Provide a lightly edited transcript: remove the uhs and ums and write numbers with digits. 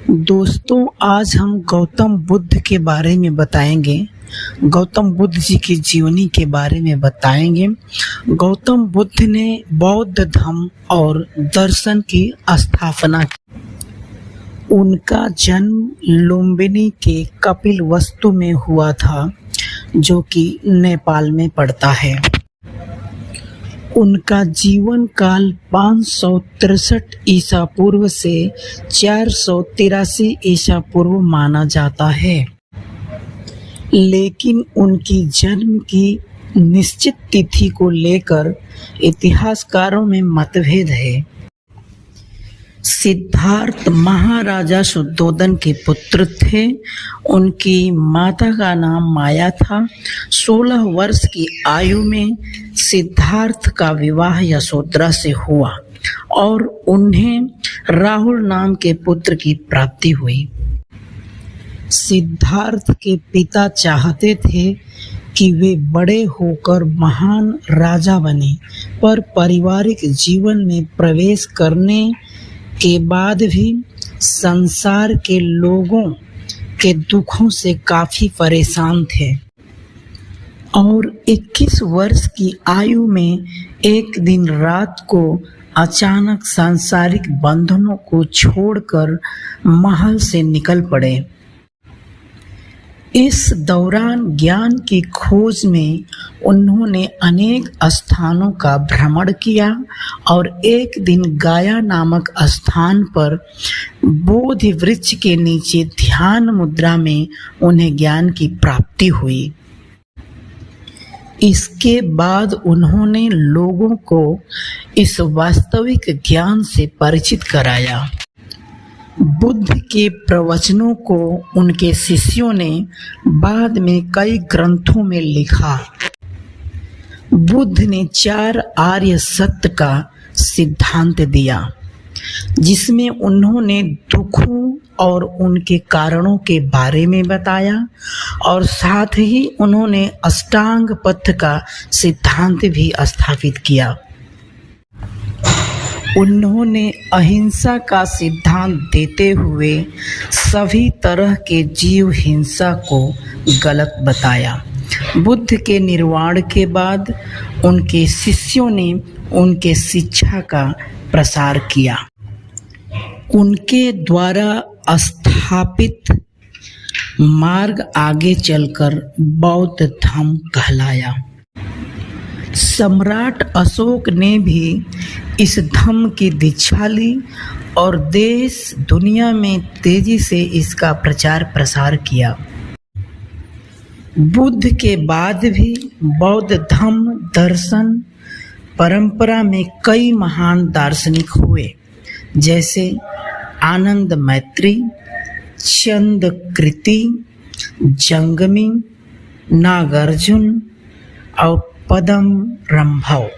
दोस्तों, आज हम गौतम बुद्ध के बारे में बताएंगे। गौतम बुद्ध जी की जीवनी के बारे में बताएंगे। गौतम बुद्ध ने बौद्ध धर्म और दर्शन की स्थापना की। उनका जन्म लुम्बिनी के कपिलवस्तु में हुआ था, जो कि नेपाल में पड़ता है। उनका जीवन काल 563 ईसा पूर्व से 483 ईसा पूर्व माना जाता है, लेकिन उनकी जन्म की निश्चित तिथि को लेकर इतिहासकारों में मतभेद है। सिद्धार्थ महाराजा शुद्धोधन के पुत्र थे। उनकी माता का नाम माया था। 16 वर्ष की आयु में सिद्धार्थ का विवाह यशोधरा से हुआ और उन्हें राहुल नाम के पुत्र की प्राप्ति हुई। सिद्धार्थ के पिता चाहते थे कि वे बड़े होकर महान राजा बने, पर पारिवारिक जीवन में प्रवेश करने के बाद भी संसार के लोगों के दुखों से काफी परेशान थे और 21 वर्ष की आयु में एक दिन रात को अचानक सांसारिक बंधनों को छोड़कर महल से निकल पड़े। इस दौरान ज्ञान की खोज में उन्होंने अनेक स्थानों का भ्रमण किया और एक दिन गाया नामक स्थान पर बोधि वृक्ष के नीचे ध्यान मुद्रा में उन्हें ज्ञान की प्राप्ति हुई। इसके बाद उन्होंने लोगों को इस वास्तविक ज्ञान से परिचित कराया। बुद्ध के प्रवचनों को उनके शिष्यों ने बाद में कई ग्रंथों में लिखा। बुद्ध ने 4 आर्य सत्य का सिद्धांत दिया, जिसमें उन्होंने दुखों और उनके कारणों के बारे में बताया और साथ ही उन्होंने अष्टांग पथ का सिद्धांत भी स्थापित किया। उन्होंने अहिंसा का सिद्धांत देते हुए सभी तरह के जीव हिंसा को गलत बताया। बुद्ध के निर्वाण के बाद उनके शिष्यों ने उनके शिक्षा का प्रसार किया। उनके द्वारा स्थापित मार्ग आगे चलकर बौद्ध धर्म कहलाया। सम्राट अशोक ने भी इस धर्म की दीक्षा ली और देश दुनिया में तेजी से इसका प्रचार प्रसार किया। बुद्ध के बाद भी बौद्ध धर्म दर्शन परंपरा में कई महान दार्शनिक हुए, जैसे आनंद मैत्री, चंद्रकृति, जंगमी, नागार्जुन और पद्मरंभव।